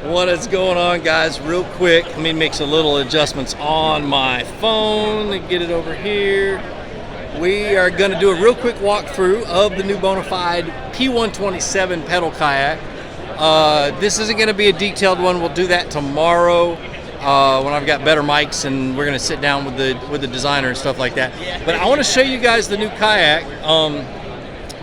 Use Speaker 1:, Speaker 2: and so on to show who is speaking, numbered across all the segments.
Speaker 1: What is going on, guys? Real quick, let me make some little adjustments on my phone and get it over here. We are going to do a real quick walkthrough of the new Bonafide P127 pedal kayak. This isn't going to be a detailed one. We'll do that tomorrow when I've got better mics, and we're going to sit down with the designer and stuff like that. But I want to show you guys the new kayak.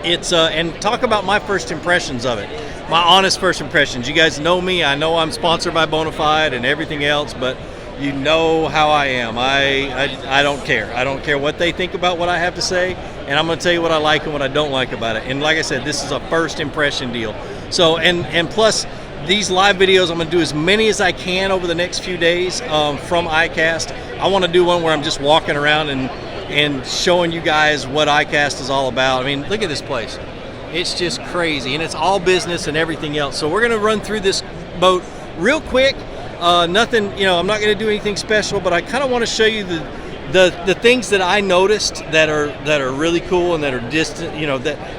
Speaker 1: And talk about my first impressions of it. My honest first impressions. You guys know me. I know I'm sponsored by Bonafide and everything else, but you know how I am. I don't care. I don't care what they think about what I have to say, and I'm going to tell you what I like and what I don't like about it. And like I said, this is a first impression deal. So, and plus, these live videos, I'm going to do as many as I can over the next few days from iCast. I want to do one where I'm just walking around and showing you guys what iCast is all about. I mean, look at this place. It's just crazy, and it's all business and everything else. So we're going to run through this boat real quick. Nothing, I'm not going to do anything special, but I kind of want to show you the things that I noticed that are really cool and that are distant,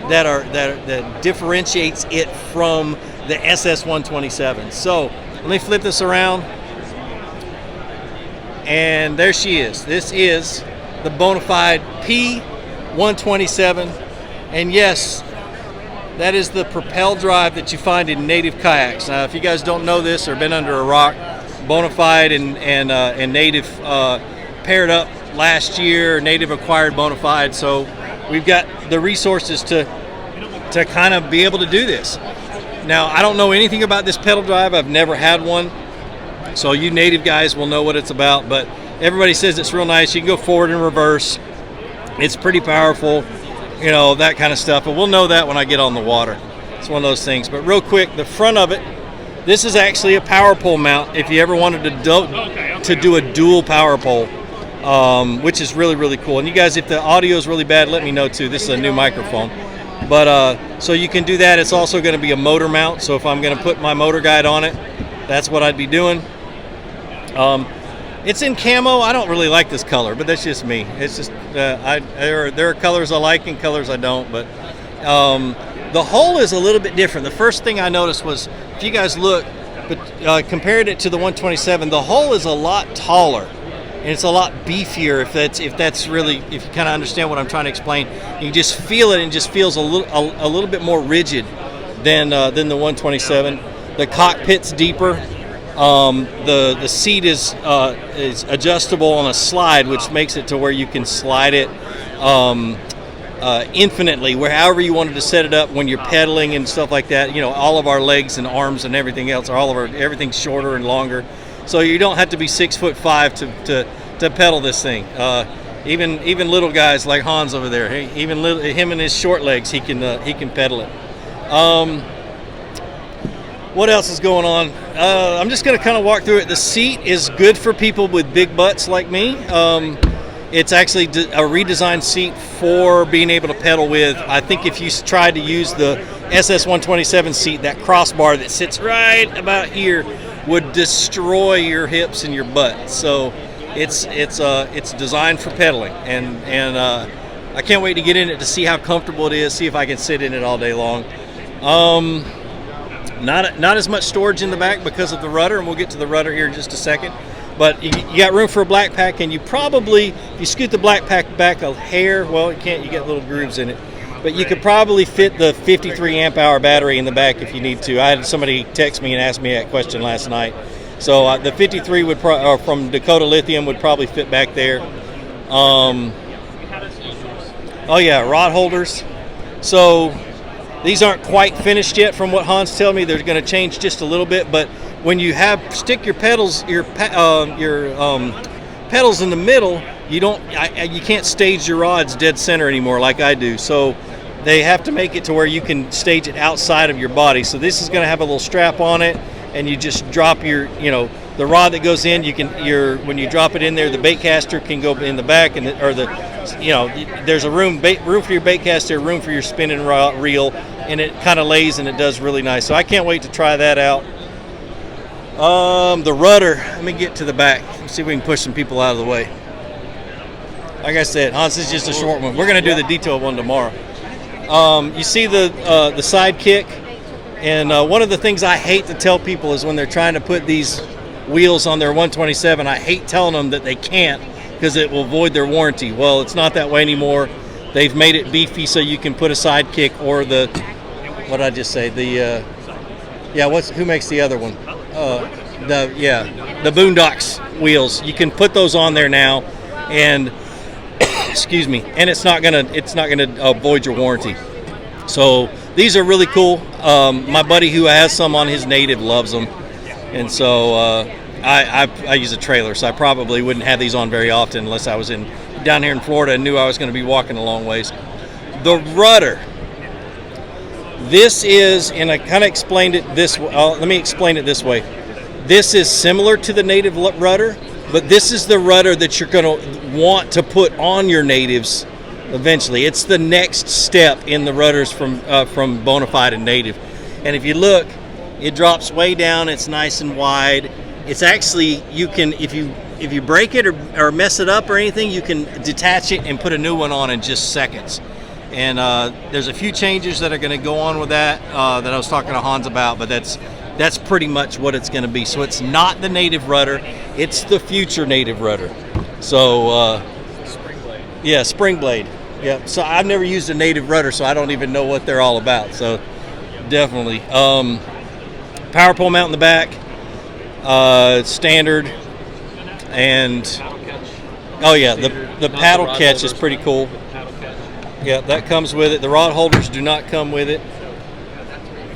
Speaker 1: that differentiates it from the SS127. So let me flip this around, and there she is. This is the Bonafide P127, and yes, that is the propel drive that you find in native kayaks. Now, if you guys don't know this or been under a rock, Bonafide and native paired up last year. Native acquired Bonafide, so we've got the resources to kind of be able to do this. Now, I don't know anything about this pedal drive. I've never had one, so you native guys will know what it's about, but everybody says it's real nice. You can go forward and reverse. It's pretty powerful, that kind of stuff. But we'll know that when I get on the water. It's one of those things. But real quick, the front of it, this is actually a power pole mount if you ever wanted to do a dual power pole, which is really, really cool. And you guys, if the audio is really bad, let me know too. This is a new microphone. But so you can do that. It's also going to be a motor mount. So if I'm going to put my motor guide on it, that's what I'd be doing. It's in camo. I don't really like this color, but that's just me. It's just there are colors I like and colors I don't. But the hull is a little bit different. The first thing I noticed was, if you guys look, but compared it to the 127, the hull is a lot taller and it's a lot beefier. If you kind of understand what I'm trying to explain, you just feel it, and it just feels a little bit more rigid than the 127. The cockpit's deeper. The seat is adjustable on a slide, which makes it to where you can slide it infinitely, however you wanted to set it up when you're pedaling and stuff like that. All of our legs and arms and everything else, everything's shorter and longer, so you don't have to be 6'5" to pedal this thing. Even little guys like Hans over there, him and his short legs, he can pedal it. What else is going on? I'm just going to kind of walk through it. The seat is good for people with big butts like me. It's actually a redesigned seat for being able to pedal with. I think if you tried to use the SS127 seat, that crossbar that sits right about here would destroy your hips and your butt. So it's designed for pedaling, and I can't wait to get in it to see how comfortable it is, see if I can sit in it all day long. Not as much storage in the back because of the rudder, and we'll get to the rudder here in just a second. But you got room for a black pack, and if you scoot the black pack back a hair, well, you can't, you get little grooves in it. But you could probably fit the 53 amp hour battery in the back if you need to. I had somebody text me and ask me that question last night. So the 53 from Dakota Lithium would probably fit back there. Oh yeah, rod holders. So these aren't quite finished yet from what Hans told me. They're going to change just a little bit, but when you stick your pedals in the middle, you can't stage your rods dead center anymore like I do. So they have to make it to where you can stage it outside of your body. So this is going to have a little strap on it, and you just drop the rod that goes in. When you drop it in there, the bait caster can go in the back, there's a room for your bait caster, room for your spinning reel, and it kind of lays and it does really nice. So I can't wait to try that out. The rudder, let me get to the back. Let's see if we can push some people out of the way. Like I said, Hans, this is just a short one. We're going to do the detailed one tomorrow. You see the side kick? And one of the things I hate to tell people is when they're trying to put these wheels on their 127, I hate telling them that they can't because it will void their warranty. Well, it's not that way anymore. They've made it beefy so you can put a sidekick or the, what did I just say? The, who makes the other one? The Boondocks wheels. You can put those on there now, and excuse me, and it's not gonna void your warranty. So these are really cool. My buddy who has some on his Native loves them, and so I use a trailer, so I probably wouldn't have these on very often unless I was down here in Florida and knew I was going to be walking a long ways. The Rudder. This is, and I kind of explained it this way. Let me explain it this way. This is similar to the Native Rudder, but this is the rudder that you're going to want to put on your Natives eventually. It's the next step in the rudders from Bonafide and Native. And if you look, it drops way down. It's nice and wide. It's actually, you can, if you break it or mess it up or anything, you can detach it and put a new one on in just seconds. And there's a few changes that are going to go on with that that I was talking to Hans about, but that's pretty much what it's going to be. So it's not the Native rudder, it's the future Native rudder. So
Speaker 2: spring blade.
Speaker 1: Yeah, spring blade. Yeah. So I've never used a Native rudder, so I don't even know what they're all about. So definitely power pole mount in the back, standard, and oh yeah, the paddle catch is pretty cool. Yeah, that comes with it. The rod holders do not come with it.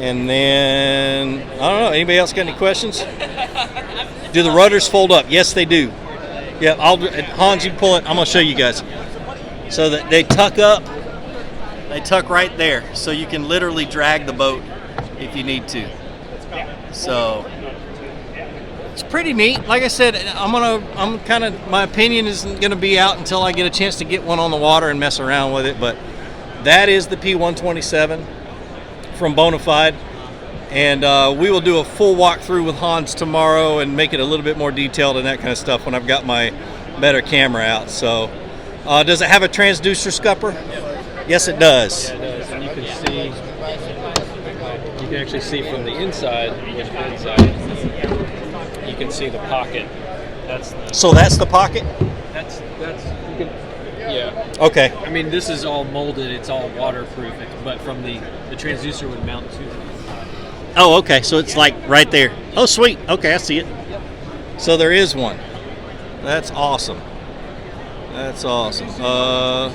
Speaker 1: And then, I don't know, anybody else got any questions? Do the rudders fold up? Yes, they do. Yeah, Hans, you pull it. I'm going to show you guys. So that they tuck up. They tuck right there. So you can literally drag the boat if you need to. So it's pretty neat. Like I said, my opinion isn't going to be out until I get a chance to get one on the water and mess around with it. But that is the P127 from Bonafide, and we will do a full walkthrough with Hans tomorrow and make it a little bit more detailed and that kind of stuff when I've got my better camera out. So does it have a transducer scupper? Yes, it does.
Speaker 2: Yeah, it does. And you can actually see from the inside, you can see the pocket.
Speaker 1: So that's the pocket?
Speaker 2: Yeah.
Speaker 1: Okay.
Speaker 2: I mean, this is all molded. It's all waterproof. But from the transducer would mount to the inside.
Speaker 1: Oh, okay. So it's like right there. Oh, sweet. Okay, I see it. So there is one. That's awesome. That's awesome. I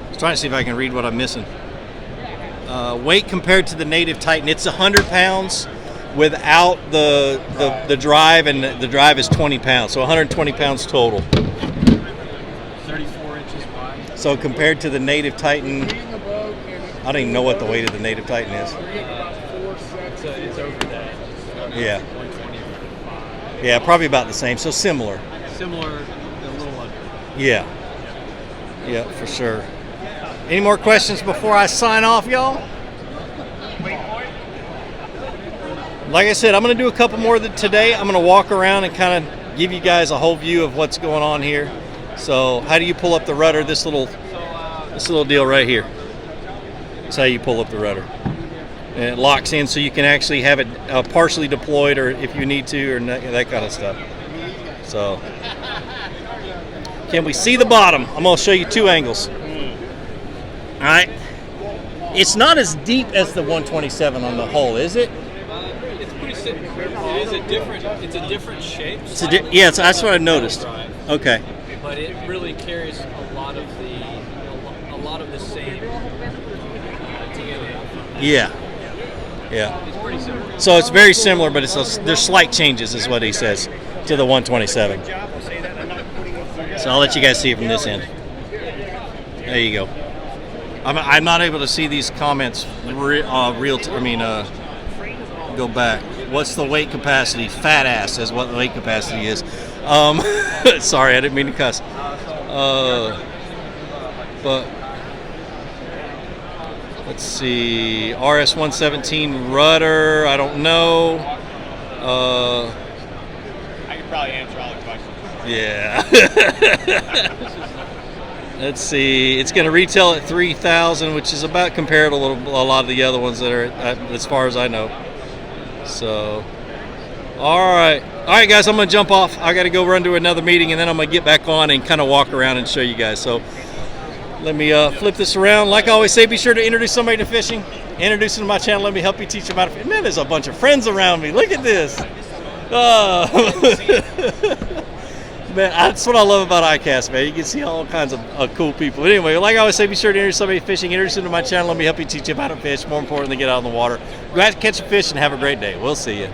Speaker 1: was trying to see if I can read what I'm missing. Weight compared to the Native Titan, it's 100 pounds without the drive, and the drive is 20 pounds. So 120 pounds total.
Speaker 2: 34 inches wide.
Speaker 1: So compared to the Native Titan, I don't even know what the weight of the Native Titan is.
Speaker 2: It's over that.
Speaker 1: Yeah.
Speaker 2: 125.
Speaker 1: Yeah, probably about the same. So similar.
Speaker 2: Similar, a little under.
Speaker 1: Yeah. Yeah, for sure. Any more questions before I sign off, y'all? Like I said, I'm going to do a couple more today. I'm going to walk around and kind of give you guys a whole view of what's going on here. So how do you pull up the rudder? This little deal right here. That's how you pull up the rudder. And it locks in so you can actually have it partially deployed, or if you need to, or that kind of stuff. So can we see the bottom? I'm going to show you two angles. All right. It's not as deep as the 127 on the hull, is it?
Speaker 2: It's pretty simple. It is a different shape.
Speaker 1: Yeah, that's what I noticed. Okay.
Speaker 2: But it really carries a lot of the same DNA.
Speaker 1: Yeah. Yeah.
Speaker 2: It's pretty similar.
Speaker 1: So it's very similar, but there's slight changes, is what he says, to the 127. So I'll let you guys see it from this end. There you go. I'm not able to see these comments go back. What's the weight capacity? Fat ass is what the weight capacity is. Sorry, I didn't mean to cuss. But let's see. RS-117 rudder. I don't know.
Speaker 3: I could probably answer all the questions.
Speaker 1: Yeah. Let's see. It's going to retail at $3,000, which is about comparable to a lot of the other ones that are, as far as I know. So, all right, guys. I'm going to jump off. I got to go run to another meeting, and then I'm going to get back on and kind of walk around and show you guys. So, let me flip this around. Like I always say, be sure to introduce somebody to fishing. Introduce them to my channel. Let me help you teach them how to fish. Man, there's a bunch of friends around me. Look at this. Man, that's what I love about iCast, man. You can see all kinds of cool people. But anyway, like I always say, be sure to introduce somebody fishing. Introduce them to my channel. Let me help you teach you how to fish. More importantly, get out on the water. Go out to catch a fish and have a great day. We'll see you.